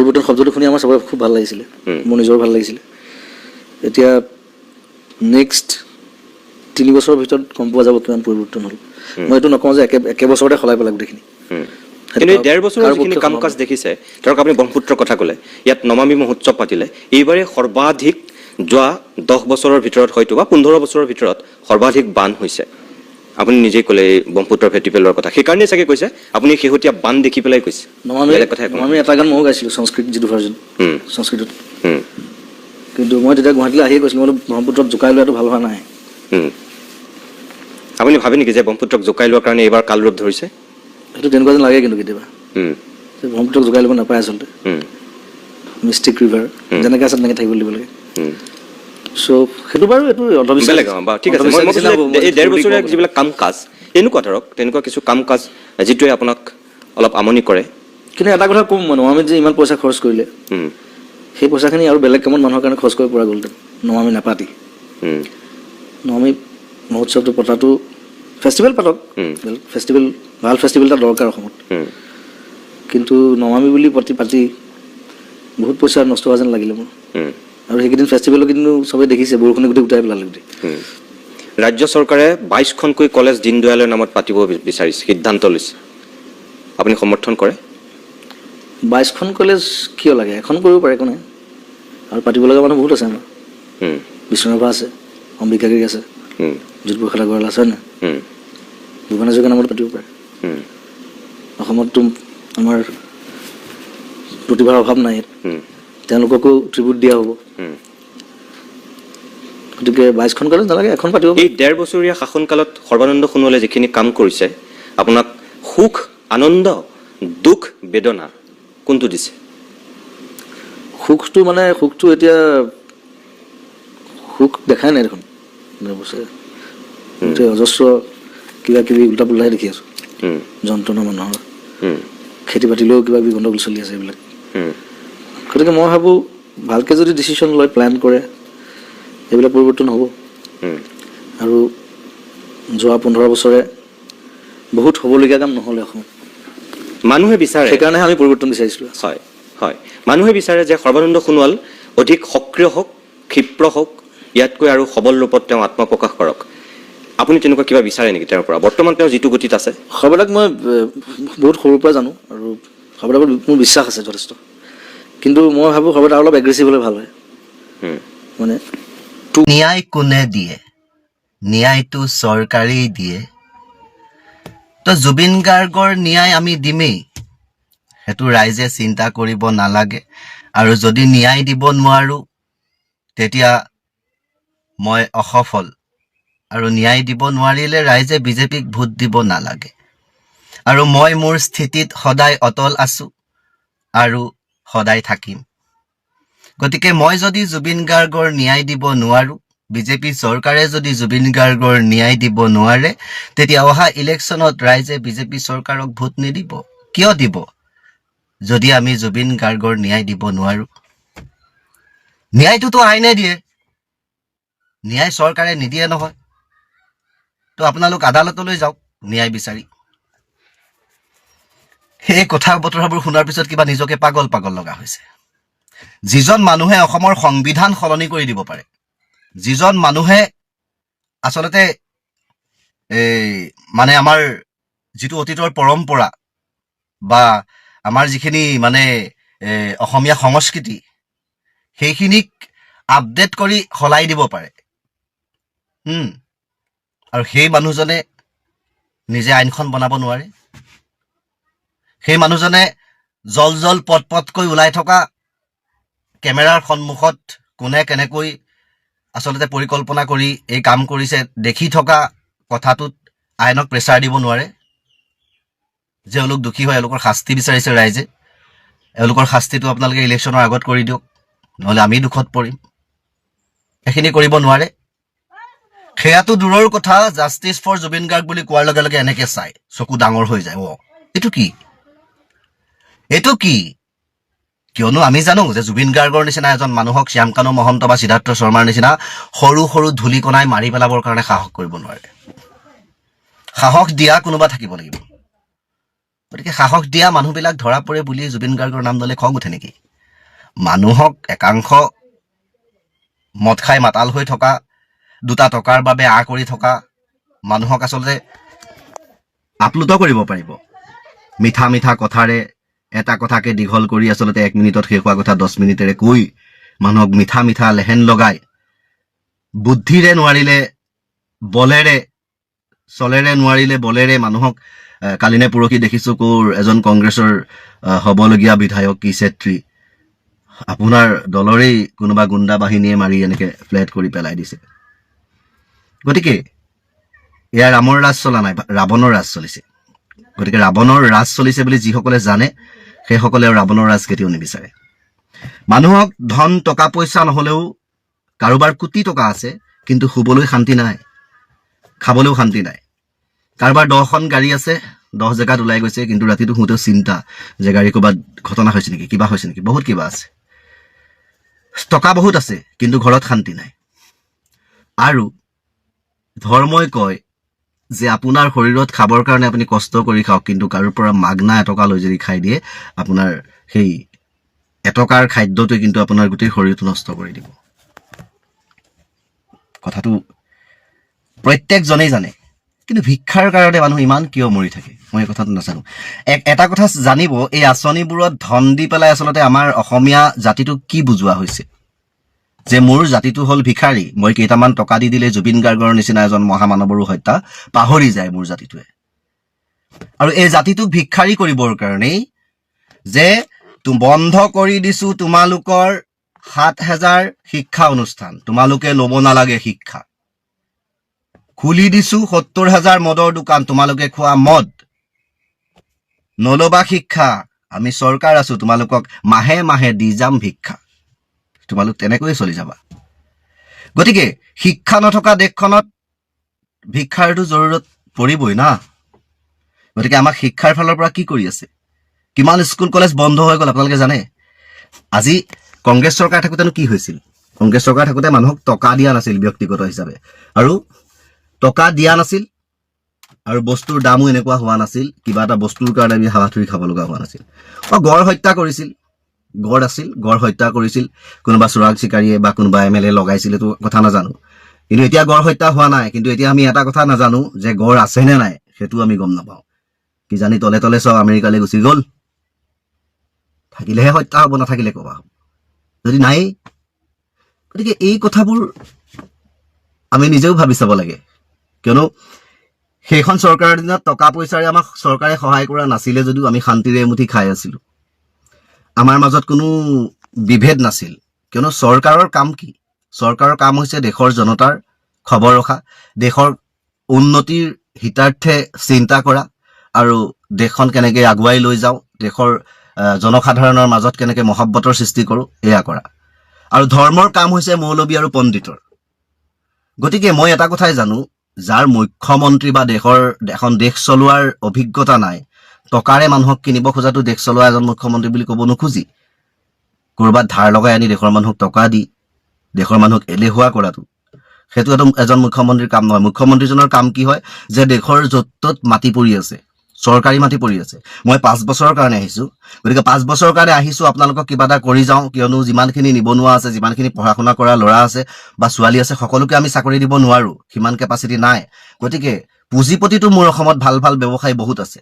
পৰিৱৰ্তন শব্দটো শুনি আমাৰ চবৰে খুব ভাল লাগিছিলে, মোৰ নিজৰ ভাল লাগিছিলে। এতিয়া নেক্সট 3 বছৰৰ ভিতৰত গম পোৱা যাব কিমান পৰিৱৰ্তন হ'ল। মই এইটো নকওঁ যে একে বছৰতে সলাই পেলাম গোটেইখিনি। কিন্তু 1.5 বছৰৰ যিখিনি কাম কাজ দেখিছে, ধৰক আপুনি ব্ৰহ্মপুত্ৰৰ কথা ক'লে, ইয়াত নমামী মহোৎসৱ পাতিলে, এইবাৰে সৰ্বাধিক যোৱা 10 বছৰৰ ভিতৰত হয়তো বা 15 বছৰৰ ভিতৰত সৰ্বাধিক বান হৈছে। আপুনি নিজেই ক'লে এই ব্ৰহ্মপুত্ৰৰ ভেটি পেলোৱাৰ কথা, সেইকাৰণেই চাগে কৈছে আপুনি শেহতীয়া বান দেখি পেলাই কৈছে। নমামী এটা গান ময়ো গাইছিলোঁ সংস্কৃত যিটো ভাৰ্জন সংস্কৃতত, কিন্তু মই তেতিয়া গুৱাহাটীলৈ আহিয়ে কৈছিলোঁ মই ব্ৰহ্মপুত্ৰত জোকাই লোৱাটো ভাল হোৱা নাই। আপুনি ভাবে নেকি যে ব্ৰহ্মপুত্ৰক জোকাই লোৱাৰ কাৰণে এইবাৰ কাল ৰূপ ধৰিছে? সেইটো তেনেকুৱা যেন লাগে কিন্তু কেতিয়াবা ব্ৰহ্মপুত্ৰক জোকাই ল'ব নাপায় আচলতে। মিষ্টিক ৰিভাৰ যেনেকৈ আছে তেনেকৈ থাকিব দিব লাগে। চ' সেইটো বাৰু এইটো বেলেগ ঠিক আছে। এই 1.5 বছৰীয়া যিবিলাক কাম কাজ এনেকুৱা ধৰক তেনেকুৱা কিছু কাম কাজ যিটোৱে আপোনাক অলপ আমনি কৰে। কিন্তু এটা কথা ক'ম, নমামীত যে ইমান পইচা খৰচ কৰিলে, সেই পইচাখিনি আৰু বেলেগ কামত মানুহৰ কাৰণে খৰচ কৰিব পৰা গ'লহেঁতেন নমামী নাপাতি। নমামী মহোৎসৱটো পতাটো ফেষ্টিভেল পাতক, ফেষ্টিভেল ভাল ফেষ্টিভেল এটা দৰকাৰ অসমত, কিন্তু নমামী বুলি পাতি বহুত পইচা নষ্ট হোৱা যেন লাগিলে মোৰ। আৰু সেইকেইদিন ফেষ্টিভেলৰ কিন্তু চবেই দেখিছে বৰষুণে গোটেই উঠাই পেলালে গোটেই। ৰাজ্য চৰকাৰে 22খনকৈ কলেজ দীনদয়ালৰ নামত পাতিব বিচাৰিছে, সিদ্ধান্ত লৈছে, আপুনি সমৰ্থন কৰে? 22খন কলেজ কিয় লাগে? এখন কৰিব পাৰে, একো নাই। আৰু পাতিব লগা মানুহ বহুত আছে আমাৰ, বিষ্ণুৰাভা আছে, অম্বিকাগিৰি আছে, জ্যোতিপ্ৰসাদ আগৰৱালা আছে, হয় নাই? ভূপেন হাজৰিকাৰ নামত পাতিব পাৰে। অসমততো আমাৰ প্ৰতিভাৰ অভাৱ নাই, তেওঁলোককো ট্ৰিবিউট দিয়া হ'ব। গতিকে 22খন কলেজ নালাগে, এখন পাতিব। এই 1.5 বছৰীয়া শাসনকালত সৰ্বানন্দ সোণোৱালে যিখিনি কাম কৰিছে, আপোনাক সুখ, আনন্দ, দুখ, বেদনা কোনটো দিছে? সুখটো এতিয়া সুখ দেখাই নাই দেখোন। অজস্ৰ কিবা কিবি উল্টা পুল্টাহে দেখি আছো, যন্ত্ৰণা মানুহৰ। খেতি বাতিলৈও কিবা কিবি গণ্ডগোল চলি আছে এইবিলাক। গতিকে মই ভাবোঁ ভালকৈ যদি ডিচিশ্যন লয়, প্লেন কৰে, এইবিলাক পৰিৱৰ্তন হ'ব। আৰু যোৱা 15 বছৰে বহুত হ'বলগীয়া কাম নহ'লে অসমত। মানুহে বিচাৰে, সেইকাৰণেহে আমি পৰিৱৰ্তন বিচাৰিছিলোঁ। হয় হয়, মানুহে বিচাৰে যে সৰ্বানন্দ সোণোৱাল অধিক সক্ৰিয় হওক, ক্ষিপ্ৰ হওক, ইয়াতকৈ আৰু সবল ৰূপত তেওঁ আত্মপ্ৰকাশ কৰক। আপুনি তেনেকুৱা কিবা বিচাৰে নেকি তেওঁৰ পৰা? বৰ্তমান তেওঁ যিটো গতিত আছে, সৰ্বদাক মই বহুত সৰুৰ পৰা জানো আৰু সৰ্বদাক মোৰ বিশ্বাস আছে যথেষ্ট। কিন্তু মই ভাবোঁ সৰ্বদা অলপ এগ্ৰেছিভ হ'লে ভাল হয়। মানে ন্যায় কোনে দিয়ে? ন্যায়টো চৰকাৰেই দিয়ে। তো জুবিন গাৰ্গৰ ন্যায় আমি দিমেই, সেইটো ৰাইজে চিন্তা কৰিব নালাগে। আৰু যদি ন্যায় দিব নোৱাৰোঁ তেতিয়া মই অসফল। আৰু ন্যায় দিব নোৱাৰিলে ৰাইজে বিজেপিক ভোট দিব নালাগে। আৰু মই মোৰ স্থিতিত সদায় অটল আছোঁ আৰু সদায় থাকিম। গতিকে মই যদি জুবিন গাৰ্গৰ ন্যায় দিব নোৱাৰোঁ, বিজেপি চৰকাৰে যদি জুবিন গাৰ্গৰ ন্যায় দিব নোৱাৰে, তেতিয়া অহা ইলেকশ্যনত ৰাইজে বিজেপি চৰকাৰক ভোট নিদিব। কিয় দিব? যদি আমি জুবিন গাৰ্গৰ ন্যায় দিব নোৱাৰোঁ। ন্যায়টোতো আইনে দিয়ে, ন্যায় চৰকাৰে নিদিয়ে নহয়। তো আপোনালোক আদালতলৈ যাওক ন্যায় বিচাৰি। সেই কথা বতৰাবোৰ শুনাৰ পিছত কিবা নিজকে পাগল পাগল লগা হৈছে। যিজন মানুহে অসমৰ সংবিধান সলনি কৰি দিব পাৰে, যিজন মানুহে আচলতে মানে আমাৰ যিটো অতীতৰ পৰম্পৰা বা আমাৰ যিখিনি মানে অসমীয়া সংস্কৃতি, সেইখিনিক আপডেট কৰি সলাই দিব পাৰে, আৰু সেই মানুহজনে নিজে আইনখন বনাব নোৱাৰে। সেই মানুহজনে জল জল পট পটকৈ ওলাই থকা কেমেৰাৰ সন্মুখত কোনে কেনেকৈ আচলতে পৰিকল্পনা কৰি এই কাম কৰিছে দেখি থকা কথাটোত আইনক প্ৰেছাৰ দিব নোৱাৰে যে এওঁলোক দুখী হয়, এওঁলোকৰ শাস্তি বিচাৰিছে ৰাইজে, এওঁলোকৰ শাস্তিটো আপোনালোকে ইলেকশ্যনৰ আগত কৰি দিয়ক, নহ'লে আমি দুখত পৰিম। এইখিনি কৰিব নোৱাৰে। সেয়াটো দূৰৰ কথা, জাষ্টিছ ফৰ জুবিন গাৰ্গ বুলি কোৱাৰ লগে লগে এনেকৈ চাই চকু ডাঙৰ হৈ যায়। এইটো কি? এইটো কি? কিয়নো আমি জানো যে জুবিন গাৰ্গৰ নিচিনা এজন মানুহক শ্যামকানু মহন্ত বা সিদ্ধাৰ্থ শৰ্মাৰ নিচিনা সৰু সৰু ধূলিকণাই মাৰি পেলাবৰ কাৰণে সাহস কৰিব নোৱাৰে। সাহস দিয়া কোনোবা থাকিব লাগিব। গতিকে সাহস দিয়া মানুহবিলাক ধৰা পৰে বুলি জুবিন গাৰ্গৰ নাম ল'লে খং উঠে নেকি? মানুহক একাংশ মদ খাই মাতাল হৈ থকা, দুটা টকাৰ বাবে আঁ কৰি থকা মানুহক আচলতে আপ্লুত কৰিব পাৰিব। মিঠা মিঠা কথাৰে এটা কথাকে দীঘল কৰি আচলতে 1 মিনিটত শেষ হোৱা কথা 10 মিনিটেৰে কৈ মানুহক মিঠা মিঠা লেহেন লগাই বুদ্ধিৰে নোৱাৰিলে বলেৰে, চলেৰে নোৱাৰিলে বলেৰে মানুহক কালিনে পৰহি দেখিছোঁ ক'ৰ এজন কংগ্ৰেছৰ হ'বলগীয়া বিধায়ক কি ছেত্ৰী আপোনাৰ দলৰেই কোনোবা গুণ্ডা বাহিনীয়ে মাৰি এনেকৈ ফ্লেট কৰি পেলাই দিছে। গতিকে এয়া ৰামৰ ৰাজ চলা নাই, ৰাৱণৰ ৰাজ চলিছে। গতিকে ৰাৱণৰ ৰাজ চলিছে বুলি যিসকলে জানে সেইসকলে ৰাৱণৰ ৰাজ কেতিয়াও নিবিচাৰে। মানুহক ধন টকা পইচা নহ'লেও কাৰোবাৰ কোটি টকা আছে কিন্তু শুবলৈ শান্তি নাই, খাবলৈও শান্তি নাই। কাৰোবাৰ 10খন গাড়ী আছে, 10 জেগাত ওলাই গৈছে, কিন্তু ৰাতিটো শুওঁতেও চিন্তা যে গাড়ী ক'ৰবাত ঘটনা হৈছে নেকি, কিবা হৈছে নেকি, বহুত কিবা আছে। টকা বহুত আছে কিন্তু ঘৰত শান্তি নাই। আৰু ধৰ্মই কয় যে আপোনাৰ শৰীৰত খাবৰ কাৰণে আপুনি কষ্ট কৰি খাওক, কিন্তু কাৰোৰ পৰা মাগনা এটকা লৈ যদি খাই দিয়ে আপোনাৰ সেই এটকাৰ খাদ্যটোৱে কিন্তু আপোনাৰ গোটেই শৰীৰটো নষ্ট কৰি দিব। কথাটো প্ৰত্যেকজনেই জানে, কিন্তু ভিক্ষাৰ কাৰণে মানুহ ইমান কিয় মৰি থাকে মই এই কথাটো নাজানো। এটা কথা জানিব, এই আঁচনিবোৰত ধন দি পেলাই আচলতে আমাৰ অসমীয়া জাতিটোক কি বুজোৱা হৈছে যে মোৰ জাতিটো হ'ল ভিক্ষাৰী, মই কেইটামান টকা দি দিলে জুবিন গাৰ্গৰ নিচিনা এজন মহামানৱৰো হত্যা পাহৰি যায় মোৰ জাতিটোৱে। আৰু এই জাতিটোক ভিক্ষাৰী কৰিবৰ কাৰণেই যে বন্ধ কৰি দিছো তোমালোকৰ 7,000 শিক্ষা অনুষ্ঠান, তোমালোকে ল'ব নালাগে শিক্ষা। খুলি দিছো 70,000 মদৰ দোকান, তোমালোকে খোৱা মদ, নলবা শিক্ষা, আমি চৰকাৰ আছো, তোমালোকক মাহে মাহে দি যাম ভিক্ষা, তোমালোক তেনেকৈয়ে চলি যাবা। গতিকে শিক্ষা নথকা দেশখনত ভিক্ষাৰটো জৰুৰত পৰিবই না। গতিকে আমাক শিক্ষাৰ ফালৰ পৰা কি কৰি আছে? কিমান স্কুল কলেজ বন্ধ হৈ গ'ল আপোনালোকে জানে? আজি কংগ্ৰেছ চৰকাৰ থাকোঁতেনো কি হৈছিল? কংগ্ৰেছ চৰকাৰ থাকোঁতে মানুহক টকা দিয়া নাছিল ব্যক্তিগত হিচাপে, আৰু টকা দিয়া নাছিল আৰু বস্তুৰ দামো এনেকুৱা হোৱা নাছিল, কিবা এটা বস্তুৰ কাৰণে আমি হাবাথুৰি খাব লগা হোৱা নাছিল। গড় হত্যা কৰিছিল, গড় আছিল, গড় হত্যা কৰিছিল, কোনোবা চোৰাং চিকাৰীয়ে বা কোনোবা MLA লগাইছিল, এইটো কথা নাজানো। কিন্তু এতিয়া গড় হত্যা হোৱা নাই, কিন্তু এতিয়া আমি এটা কথা নাজানো যে গড় আছে নে নাই সেইটো আমি গম নাপাওঁ। কিজানি তলে তলে চব আমেৰিকালৈ গুচি গ'ল, থাকিলেহে হত্যা হ'ব, নাথাকিলে ক'বা হ'ব, যদি নাই। গতিকে এই কথাবোৰ আমি নিজেও ভাবি চাব লাগে, কিয়নো সেইখন চৰকাৰৰ দিনত টকা পইচাৰে আমাক চৰকাৰে সহায় কৰা নাছিলে যদিও আমি শান্তিৰে এমুঠি খাই আছিলো, আমাৰ মাজত কোনো বিভেদ নাছিল। কিয়নো চৰকাৰৰ কাম কি? চৰকাৰৰ কাম হৈছে দেশৰ জনতাৰ খবৰ ৰখা, দেশৰ উন্নতিৰ হিতাৰ্থে চিন্তা কৰা, আৰু দেশখন কেনেকৈ আগুৱাই লৈ যাওঁ, দেশৰ জনসাধাৰণৰ মাজত কেনেকৈ মহব্বতৰ সৃষ্টি কৰোঁ, এয়া কৰা। আৰু ধৰ্মৰ কাম হৈছে মৌলবী আৰু পণ্ডিতৰ। গতিকে মই এটা কথাই জানো, যাৰ মুখ্যমন্ত্ৰী বা এখন দেশ চলোৱাৰ অভিজ্ঞতা নাই, টকাৰে মানুহক কিনিব খোজাটো দেশ চলোৱা এজন মুখ্যমন্ত্ৰী বুলি ক'ব নোখোজি। ক'ৰবাত ধাৰ লগাই আনি দেশৰ মানুহক টকা দি দেশৰ মানুহক এলেহুৱা কৰাটো, সেইটো এজন মুখ্যমন্ত্ৰীৰ কাম নহয়। মুখ্যমন্ত্ৰীজনৰ কাম কি হয় যে দেশৰ য'ত ত'ত মাটি পৰি আছে, চৰকাৰী মাটি পৰি আছে, মই 5 বছৰৰ কাৰণে আহিছোঁ, গতিকে 5 বছৰৰ কাৰণে আহিছোঁ, আপোনালোকক কিবা এটা কৰি যাওঁ, কিয়নো যিমানখিনি নিবনুৱা আছে, যিমানখিনি পঢ়া শুনা কৰা ল'ৰা আছে বা ছোৱালী আছে, সকলোকে আমি চাকৰি দিব নোৱাৰোঁ, সিমান কেপাচিটি নাই। গতিকে পুঁজিপতিটো মোৰ অসমত ভাল ভাল ব্যৱসায় বহুত আছে,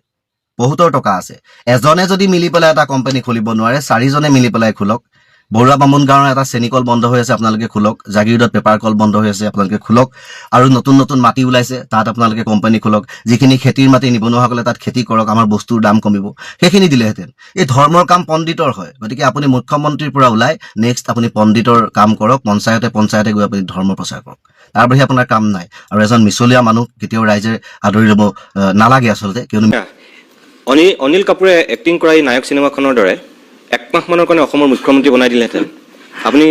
বহুতৰ টকা আছে। এজনে যদি মিলি পেলাই এটা কোম্পানী খুলিব নোৱাৰে, 4জনে মিলি পেলাই খোলক। বৰুৱা বামুণ গাঁৱৰ এটা চেনী কল বন্ধ হৈ আছে, আপোনালোকে খোলক। জাগিৰোডত পেপাৰ কল বন্ধ হৈ আছে, আপোনালোকে খোলক। আৰু নতুন নতুন মাটি ওলাইছে, তাত আপোনালোকে কোম্পানী খোলক। যিখিনি খেতিৰ মাটি নিবনুৱাসকলে তাত খেতি কৰক, আমাৰ বস্তুৰ দাম কমিব, সেইখিনি দিলেহেঁতেন। এই ধৰ্মৰ কাম পণ্ডিতৰ হয়। গতিকে আপুনি মুখ্যমন্ত্ৰীৰ পৰা ওলাই নেক্সট আপুনি পণ্ডিতৰ কাম কৰক, পঞ্চায়তে গৈ আপুনি ধৰ্ম প্ৰচাৰ কৰক, তাৰ বাহিৰে আপোনাৰ কাম নাই। আৰু এজন মিছলীয়া মানুহ কেতিয়াও ৰাইজে আদৰি ল'ব নালাগে আচলতে, কিয়নো অনিল কাপুৰে এক্টিং কৰা এই নায়ক চিনেমাখনৰ দৰে 1 মাহমানৰ কাৰণে অসমৰ মুখ্যমন্ত্ৰী বনাই দিলেহেঁতেন, আপুনি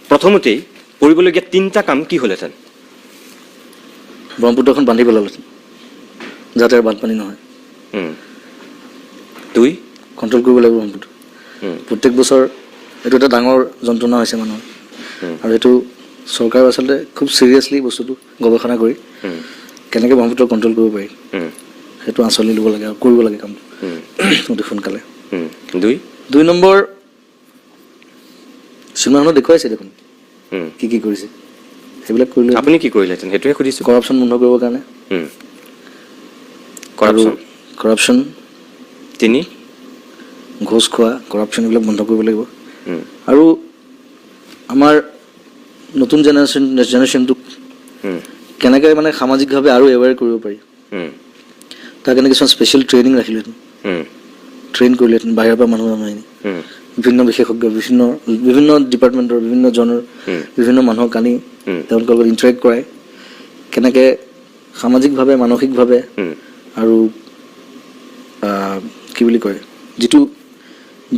প্ৰথমতেই কৰিবলগীয়া 3টা কাম কি হ'লহেঁতেন? ব্ৰহ্মপুত্ৰখন বান্ধি পেলালেহেঁতেন যাতে আৰু বানপানী নহয়। 2 কণ্ট্ৰল কৰিব লাগিব ব্ৰহ্মপুত্ৰ। প্ৰত্যেক বছৰ এইটো এটা ডাঙৰ যন্ত্ৰণা হৈছে মানুহৰ, আৰু এইটো চৰকাৰে আচলতে খুব চিৰিয়াছলি বস্তুটো গৱেষণা কৰি কেনেকৈ ব্ৰহ্মপুত্ৰ কণ্ট্ৰল কৰিব পাৰি সেইটো আঁচনি ল'ব লাগে আৰু কৰিব লাগে কামটো অতি সোনকালে। 2 নম্বৰ চিনেমাখনত দেখুৱাইছে দেখোন কি কৰিছে সেইবিলাক কৰিলে আপুনি কি কৰিলেহেঁতেন সেইটোৱে সুধিছোঁ কৰাপশ্যন বন্ধ কৰিবৰ কাৰণে কৰাপশ্যন তিনি ঘোষ খোৱা কৰাপশ্যন এইবিলাক বন্ধ কৰিব লাগিব আৰু আমাৰ নতুন জেনেৰেশ্যনটোক কেনেকৈ মানে সামাজিকভাৱে আৰু এৱেৰ কৰিব পাৰি তাৰ কাৰণে কিছুমান স্পেচিয়েল ট্ৰেইনিং ৰাখিলেহেঁতেন ট্ৰেইন কৰিলেহেঁতেন বাহিৰৰ পৰা মানুহ আনি বিভিন্ন বিশেষজ্ঞ বিভিন্ন ডিপাৰ্টমেণ্টৰ বিভিন্ন জনৰ বিভিন্ন মানুহক আনি তেওঁলোকৰ লগত ইণ্টাৰেক্ট কৰাই কেনেকৈ সামাজিকভাৱে মানসিকভাৱে আৰু কি বুলি কয়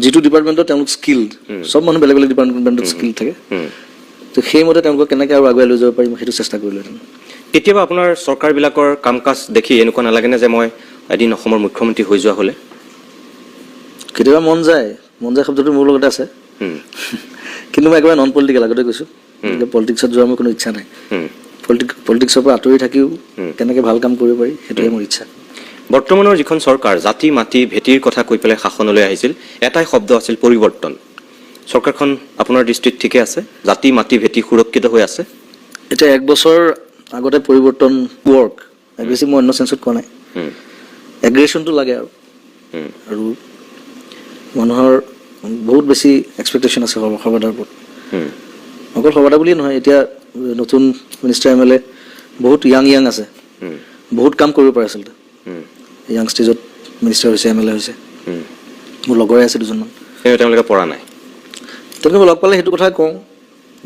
যিটো ডিপাৰ্টমেণ্টত তেওঁলোক স্কিল্ড চব মানুহ বেলেগ বেলেগ ডিপাৰ্টমেণ্টত স্কিল্ড থাকে তো সেইমতে তেওঁলোকক কেনেকৈ আৰু আগুৱাই লৈ যাব পাৰিম সেইটো চেষ্টা কৰিলোহেঁতেন কেতিয়াবা আপোনাৰ চৰকাৰবিলাকৰ কাম কাজ দেখি এনেকুৱা নালাগেনে যে মই এদিন অসমৰ মুখ্যমন্ত্ৰী হৈ যোৱা হ'লে কেতিয়াবা মন যায় শব্দটো মোৰ লগতে আছে কিন্তু মই একেবাৰে নন পলিটিকেল আগতে কৈছোঁ পলিটিক্সত যোৱাৰ মোৰ কোনো ইচ্ছা নাই পলিটিক্সৰ পৰা আঁতৰি থাকিও কেনেকৈ ভাল কাম কৰিব পাৰি সেইটোৱে মোৰ ইচ্ছা বৰ্তমানৰ যিখন চৰকাৰ জাতি মাটি ভেটিৰ কথা কৈ পেলাই শাসনলৈ আহিছিল এটাই শব্দ আছিল পৰিৱৰ্তন চৰকাৰখন আপোনাৰ দৃষ্টিত ঠিকে আছে জাতি মাটি ভেটি সুৰক্ষিত হৈ আছে এতিয়া 1 বছৰ আগতে পৰিৱৰ্তন ৱৰ্ক বেছি মই অন্য চেঞ্চত কোৱা নাই এগ্ৰেশ্যনটো লাগে আৰু মানুহৰ বহুত বেছি এক্সপেক্টেশ্যন আছে সৰ্বদাৰ ওপৰত অকল সৰ্বদা বুলিয়ে নহয় এতিয়া নতুন মিনিষ্টাৰ MLA বহুত য়াং আছে বহুত কাম কৰিব পাৰে আচলতে য়াং ষ্টেজত মিনিষ্টাৰ হৈছে MLA হৈছে মোৰ লগৰে আছে দুজনমান তেওঁলোকে পৰা নাই তেওঁলোকে লগ পালে সেইটো কথা কওঁ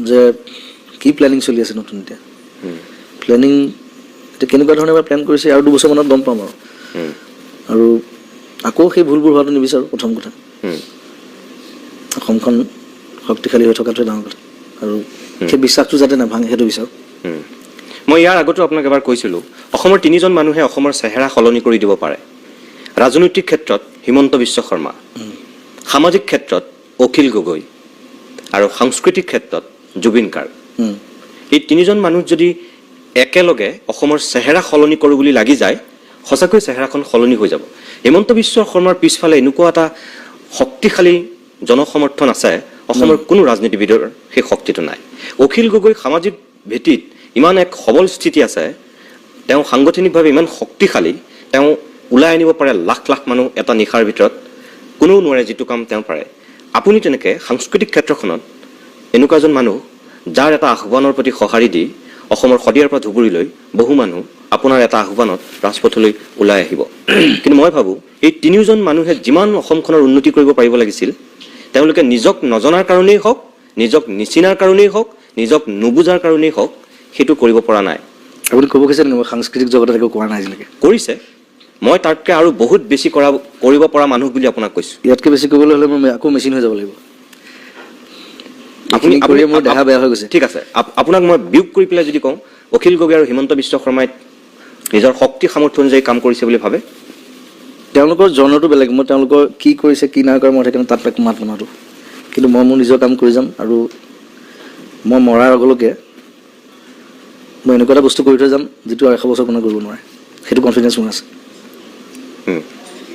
যে কি প্লেনিং চলি আছে নতুন এতিয়া প্লেনিং এতিয়া কেনেকুৱা ধৰণে প্লেন কৰিছে আৰু 2 বছৰমানত গম পাম আৰু আকৌ সেই ভুলবোৰ হোৱাটো নিবিচাৰোঁ প্ৰথম কথা অসমখন শক্তিশালী হৈ থকাটোৱে ডাঙৰ কথা আৰু সেই বিশ্বাসটো যাতে নাভাঙে সেইটো বিচাৰোঁ মই ইয়াৰ আগতো আপোনাক এবাৰ কৈছিলোঁ অসমৰ 3জন মানুহে অসমৰ চেহেৰা সলনি কৰি দিব পাৰে ৰাজনৈতিক ক্ষেত্ৰত হিমন্ত বিশ্ব শৰ্মা সামাজিক ক্ষেত্ৰত অখিল গগৈ আৰু সাংস্কৃতিক ক্ষেত্ৰত জুবিন গাৰ্গ এই 3জন মানুহ যদি একেলগে অসমৰ চেহেৰা সলনি কৰোঁ বুলি লাগি যায় সঁচাকৈ চেহেৰাখন সলনি হৈ যাব হিমন্ত বিশ্ব শৰ্মাৰ পিছফালে এনেকুৱা এটা শক্তিশালী জনসমৰ্থন আছে অসমৰ কোনো ৰাজনীতিবিদৰ সেই শক্তিটো নাই অখিল গগৈ সামাজিক ভেটিত ইমান এক সবল স্থিতি আছে তেওঁ সাংগঠনিকভাৱে ইমান শক্তিশালী তেওঁ ওলাই আনিব পাৰে লাখ লাখ মানুহ এটা নিশাৰ ভিতৰত কোনেও নোৱাৰে যিটো কাম তেওঁ পাৰে আপুনি তেনেকৈ সাংস্কৃতিক ক্ষেত্ৰখনত এনেকুৱা এজন মানুহ যাৰ এটা আহ্বানৰ প্ৰতি সঁহাৰি দি অসমৰ শদিয়াৰ পৰা ধুবুৰীলৈ বহু মানুহ আপোনাৰ এটা আহ্বানত ৰাজপথলৈ ওলাই আহিব কিন্তু মই ভাবোঁ এই 3জন মানুহে যিমান অসমখনৰ উন্নতি কৰিব পাৰিব লাগিছিল তেওঁলোকে নিজক নজনাৰ কাৰণেই হওক নিজক নিচিনাৰ কাৰণেই হওক নিজক নুবুজাৰ কাৰণেই হওক সেইটো কৰিব পৰা নাই আপুনি ক'ব কৈছে নেকি মই সাংস্কৃতিক জগতত একো কৰা নাই আজিলৈকে কৰিছে মই তাতকৈ আৰু বহুত বেছি কৰিব পৰা মানুহ বুলি আপোনাক কৈছোঁ ইয়াতকৈ বেছি কৰিবলৈ হ'লে মই আকৌ মেচিন হৈ যাব লাগিব আপুনি মোৰ দেহা বেয়া হৈ গৈছে ঠিক আছে আপোনাক মই বিয়োগ কৰি পেলাই যদি কওঁ অখিল গগৈ আৰু হিমন্ত বিশ্ব শৰ্মাই নিজৰ শক্তি সামৰ্থ্য অনুযায়ী কাম কৰিছে বুলি ভাবে তেওঁলোকৰ জনৰটো বেলেগ মই তেওঁলোকৰ কি কৰিছে কি নাই কৰা মই সেইকাৰণে তাত একো মাত নামাৰোঁ কিন্তু মই মোৰ নিজৰ কাম কৰি যাম আৰু মই মৰাৰ আগলৈকে মই এনেকুৱা এটা বস্তু কৰি থৈ যাম যিটো 100 বছৰ কোনেও কৰিব নোৱাৰে সেইটো কনফিডেঞ্চ মোৰ আছে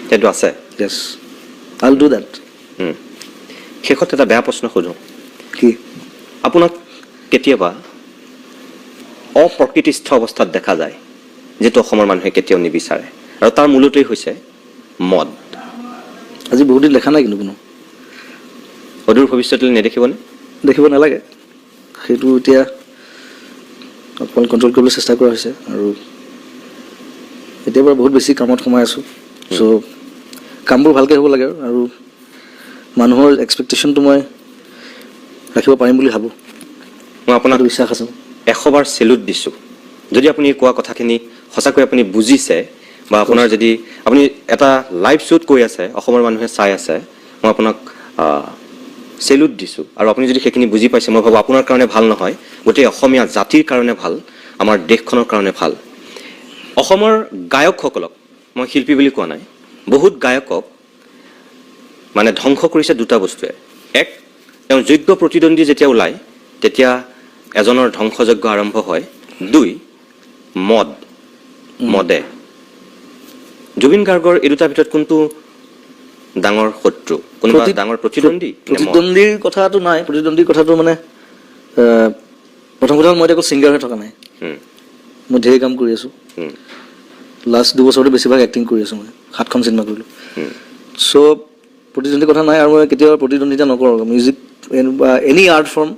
সেইটো আছে য়েছ আই উইল ডু দেট শেষত এটা বেয়া প্ৰশ্ন সোধোঁ কি আপোনাক কেতিয়াবা অপ্ৰকৃতিস্থ অৱস্থাত দেখা যায় যিটো অসমৰ মানুহে কেতিয়াও নিবিচাৰে আৰু তাৰ মূলতেই হৈছে মদ আজি বহুত দিন দেখা নাই কিন্তু কোনো অদূৰ ভৱিষ্যতলৈ নেদেখিবনে দেখিব নালাগে সেইটো এতিয়া অকণমান কণ্ট্ৰল কৰিবলৈ চেষ্টা কৰা হৈছে আৰু এতিয়াৰ পৰা বহুত বেছি কামত সোমাই আছোঁ চ' কামবোৰ ভালকৈ হ'ব লাগে আৰু মানুহৰ এক্সপেক্টেশ্যনটো মই ৰাখিব পাৰিম বুলি ভাবোঁ মই আপোনাক বিশ্বাস আছে 100 বাৰ চেলুট দিছোঁ যদি আপুনি কোৱা কথাখিনি সঁচাকৈ আপুনি বুজিছে বা আপোনাৰ যদি আপুনি এটা লাইভ শ্ব'ত কৈ আছে অসমৰ মানুহে চাই আছে মই আপোনাক চেলুট দিছোঁ আৰু আপুনি যদি সেইখিনি বুজি পাইছে মই ভাবোঁ আপোনাৰ কাৰণে ভাল নহয় গোটেই অসমীয়া জাতিৰ কাৰণে ভাল আমাৰ দেশখনৰ কাৰণে ভাল অসমৰ গায়কসকলক মই শিল্পী বুলি কোৱা নাই বহুত গায়কক মানে ধ্বংস কৰিছে দুটা বস্তুৱে এক তেওঁ যোগ্য প্ৰতিদ্বন্দ্বী যেতিয়া ওলায় তেতিয়া এজনৰ ধ্বংসযজ্ঞ আৰম্ভ হয় 2 মদে জুবিন গাৰ্গৰ এই দুটাৰ ভিতৰত কোনটো ডাঙৰ শত্ৰু কোনোবা ডাঙৰ প্ৰতিদ্বন্দ্বী প্ৰতিদ্বন্দ্বীৰ কথাটো নাই প্ৰতিদ্বন্দ্বীৰ কথাটো মানে প্ৰথম কথা মই এতিয়া ছিংগাৰ হৈ থকা নাই মই ঢেৰ কাম কৰি আছোঁ লাষ্ট 2 বছৰতে বেছিভাগ এক্টিং কৰি আছোঁ মই 7খন চিনেমা কৰিলোঁ চ' প্ৰতিদ্বন্দ্বীৰ কথা নাই আৰু মই কেতিয়াবা প্ৰতিদ্বন্দ্বিতা নকৰোঁ মিউজিক বা এনি আৰ্ট ফৰ্ম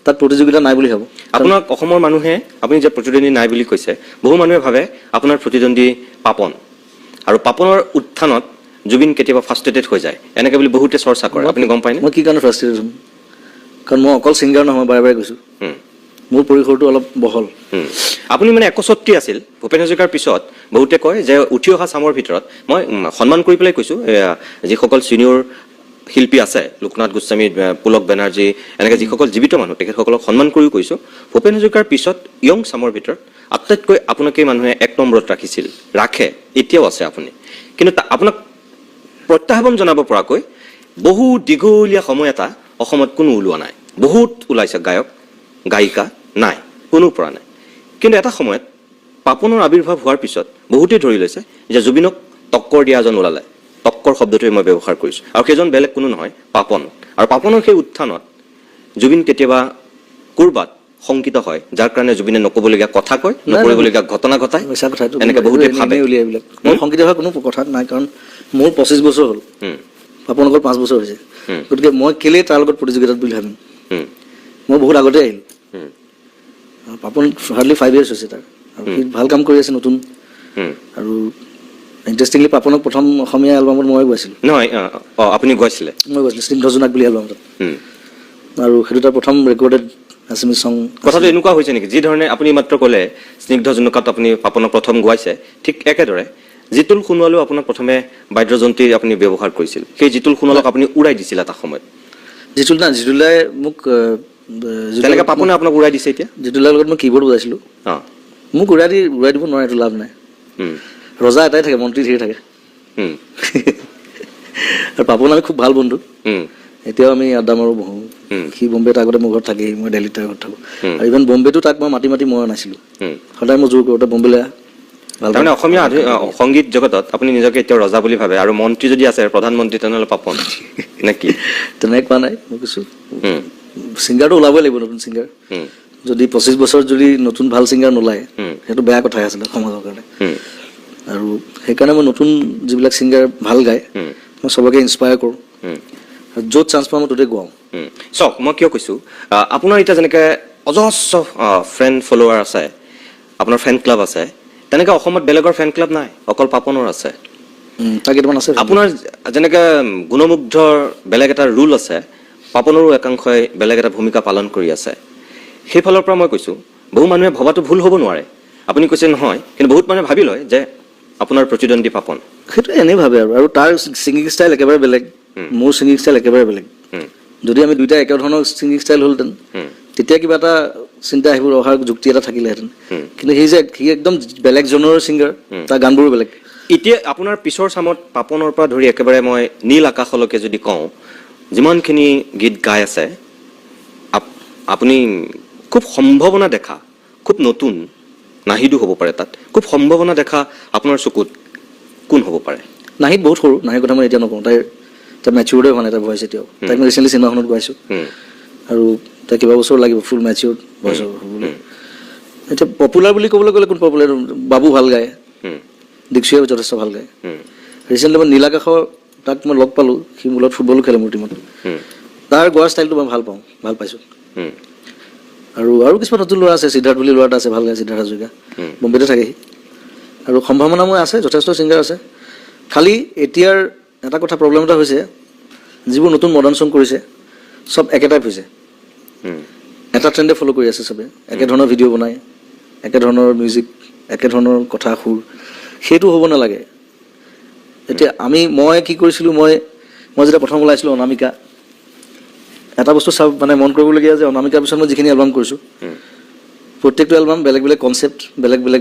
তাত প্ৰতিযোগিতা নাই বুলি ভাবোঁ আপোনাক অসমৰ মানুহে আপুনি যে প্ৰতিদ্বন্দ্বী নাই বুলি কৈছে বহু মানুহে ভাবে আপোনাৰ প্ৰতিদ্বন্দ্বী পাপন আৰু পাপনৰ উত্থানত জুবিন কেতিয়াবা ফ্ৰাষ্ট্ৰেটেড হৈ যায় এনেকৈ বুলি বহুতে চৰ্চা কৰে আপুনি গম পায়নে মই কি কাৰণে ফ্ৰাষ্ট্ৰেটেড হ'ম কাৰণ মই অকল ছিংগাৰ নহয় বাৰে বাৰে কৈছোঁ মোৰ পৰিসৰটো অলপ বহল আপুনি মানে 61 আছিল ভূপেন হাজৰিকাৰ পিছত বহুতে কয় যে উঠি অহা চামৰ ভিতৰত মই সন্মান কৰি পেলাই কৈছোঁ যিসকল ছিনিয়ৰ শিল্পী আছে লোকনাথ গোস্বামী পুলক বেনাৰ্জী এনেকৈ যিসকল জীৱিত মানুহ তেখেতসকলক সন্মান কৰিও কৈছোঁ ভূপেন হাজৰিকাৰ পিছত য়ং চামৰ ভিতৰত আটাইতকৈ আপোনাকেই মানুহে 1 নম্বৰত ৰাখিছিল ৰাখে এতিয়াও আছে আপুনি কিন্তু আপোনাক প্ৰত্যাহ্বান জনাব পৰাকৈ বহু দীঘলীয়া সময় এটা অসমত কোনো ওলোৱা নাই বহুত ওলাইছে গায়ক গায়িকা নাই কোনো পৰা নাই কিন্তু এটা সময়ত পাপনৰ আৱিৰ্ভাৱ হোৱাৰ পিছত বহুতেই ধৰি লৈছে যে জুবিনক টক্কৰ দিয়া এজন ওলালে টক্কৰ শব্দটোৱে মই ব্যৱহাৰ কৰিছোঁ আৰু সেইজন বেলেগ কোনো নহয় পাপন আৰু পাপনৰ সেই উত্থানত জুবিন কেতিয়াবা ক'ৰবাত শংকিত হয় যাৰ কাৰণে জুবিনে নক'বলগীয়া কথা কয় নকৰিবলগীয়া ঘটনা ঘটায় এনেকৈ বহুতে ভাবে উলিয়াইবিলাক মই শংকিত হোৱা কোনো কথা নাই কাৰণ মোৰ 25 বছৰ হ'ল পাপনৰ লগত 5 বছৰ হৈছে গতিকে মই কেলেই তাৰ লগত প্ৰতিযোগিতাত বুলি ভাবিম মই বহুত আগতে আহিলোঁ পাপন হাৰ্ডলি 5 years হৈছে তাৰ আৰু সি ভাল কাম কৰি আছে নতুন আৰু ইণ্টাৰেষ্টিংলি পাপনক প্ৰথম অসমীয়া এলবামত মই গাইছিলোঁ নহয় আপুনি গাইছিলে মই গাইছিলোঁ স্নিগ্ধ জোনাক বুলি এলবামত আৰু সেইটো তাৰ প্ৰথম ৰেকৰ্ডেড আছামিজ চং কথাটো এনেকুৱা হৈছে নেকি যি ধৰণে আপুনি মাত্ৰ ক'লে স্নিগ্ধ জোনাকত আপুনি পাপনক প্ৰথম গাইছে ঠিক একেদৰে জিতুল সোণোৱালেও আপোনাক প্ৰথমে বাদ্যযন্ত্ৰী আপুনি ব্যৱহাৰ কৰিছিল সেই জিতুল সোণোৱালক আপুনি উৰাই দিছিল এটা সময়ত জিতুলাই মোক তেনেকৈ পাপনে আপোনাক উৰাই দিছে এতিয়া জিতুলাৰ লগত মই কীবৰ্ড বজাইছিলোঁ মোক উৰাই দিব নোৱাৰে এইটো লাভ নাই ৰজা এটাই থাকে মন্ত্ৰী ধেৰ থাকে আৰু পাপন আমি খুব ভাল বন্ধু এতিয়াও আমি আড্ডা মাৰো বহোঁ সি বম্বেত আগতে মোৰ ঘৰত থাকেহি মই দিল্লীত তাৰ ঘৰত থাকোঁ আৰু ইভেন বম্বেতো তাক মই মাতি মই অনাইছিলোঁ সদায় মই জোৰ কৰোঁ তই বম্বেলৈ তাৰমানে অসমীয়া সংগীত জগতত আপুনি নিজকে এতিয়াও ৰজা বুলি ভাবে আৰু মন্ত্ৰী যদি আছে প্ৰধানমন্ত্ৰী তেনেহ'লে পাপন নে কি তেনেকৈ কোৱা নাই মই কৈছোঁ ছিংগাৰটো ওলাবই লাগিব নতুন ছিংগাৰ যদি 25 বছৰত যদি নতুন ভাল ছিংগাৰ নোলায় সেইটো বেয়া কথাই আছিলে সমাজৰ কাৰণে আৰু সেইকাৰণে মই নতুন যিবিলাক ছিংগাৰ ভাল গায় মই চবকে ইনস্পায়াৰ কৰোঁ য'ত চান্স পাওঁ মই ত'তে গাওঁ চাওক মই কিয় কৈছোঁ আপোনাৰ এতিয়া যেনেকৈ অজস্ৰ ফ্ৰেণ্ড ফলোৱাৰ আছে আপোনাৰ ফেন ক্লাব আছে তেনেকৈ অসমত বেলেগৰ ফেন ক্লাব নাই অকল পাপনৰ আছে তাৰ কেইটামান আছে আপোনাৰ যেনেকৈ গুণমুগ্ধৰ বেলেগ এটা ৰুল আছে পাপনৰো একাংশই বেলেগ এটা ভূমিকা পালন কৰি আছে সেইফালৰ পৰা মই কৈছোঁ বহু মানুহে ভবাটো ভুল হ'ব নোৱাৰে আপুনি কৈছে নহয় কিন্তু বহুত মানুহে ভাবি লয় যে আপোনাৰ প্ৰতিদ্বন্দ্বী পাপন সেইটো এনেই ভাবে আৰু তাৰ ছিংগিং ষ্টাইল একেবাৰে বেলেগ মোৰ ছিংগিং ষ্টাইল একেবাৰে বেলেগ যদি আমি দুইটা একে ধৰণৰ ছিংগিং ষ্টাইল হ'লহেঁতেন তেতিয়া কিবা এটা চিন্তা আহিব অহাৰ যুক্তি এটা থাকিলেহেঁতেন কিন্তু সি একদম বেলেগ জনৰ ছিংগাৰ তাৰ গানবোৰো বেলেগ এতিয়া আপোনাৰ পিছৰ চামত পাপনৰ পৰা ধৰি একেবাৰে মই নীল আকাশলৈকে যদি কওঁ যিমানখিনি গীত গাই আছে আপুনি খুব সম্ভাৱনা দেখা খুব নতুন নাহিদো হ'ব পাৰে তাত খুব সম্ভাৱনা দেখা আপোনাৰ চকুত কোন হ'ব পাৰে নাহিদ বহুত সৰু নাহিৰ কথা মই এতিয়া নকওঁ তাই মেচিউৰ্ডে হোৱা নাই তাই ভইচ এতিয়াও তাইক মই ৰিচেণ্টলি চিনেমাখনত গাইছোঁ আৰু তাই কিবা বছৰ লাগিব ফুল মেচিউৰ্ড ভইচ হ'বলৈ এতিয়া পপুলাৰ বুলি ক'বলৈ গ'লে কোন পপুলাৰ বাবু ভাল গায় দীক্ষিয়ে যথেষ্ট ভাল গায় ৰিচেণ্টলি মই নীল আকাশৰ তাক মই লগ পালোঁ সি মোৰ লগত ফুটবলো খেলে মোৰ টীমত তাৰ গোৱাৰ ষ্টাইলটো মই ভাল পাইছোঁ আৰু কিছুমান নতুন ল'ৰা আছে সিদ্ধাৰ্থ বুলি ল'ৰা এটা আছে ভাল গায় সিদ্ধাৰ্থ হাজৰিকা বম্বেতে থাকেহি আৰু সম্ভাৱনা মই আছে যথেষ্ট ছিংগাৰ আছে খালি এতিয়াৰ এটা কথা প্ৰব্লেম এটা হৈছে যিবোৰ নতুন মডাৰ্ণ ছং কৰিছে চব একে টাইপ হৈছে এটা ট্ৰেণ্ডে ফ'ল' কৰি আছে চবে একেধৰণৰ ভিডিঅ' বনায় একেধৰণৰ মিউজিক একেধৰণৰ কথা সুৰ সেইটো হ'ব নালাগে এতিয়া মই কি কৰিছিলোঁ মই যেতিয়া প্ৰথম ওলাইছিলোঁ অনামিকা এটা বস্তু মানে মন কৰিবলগীয়া যে অনামিকাৰ পিছত মই যিখিনি এলবাম কৰিছোঁ প্ৰত্যেকটো এলবাম বেলেগ বেলেগ কনচেপ্ট বেলেগ বেলেগ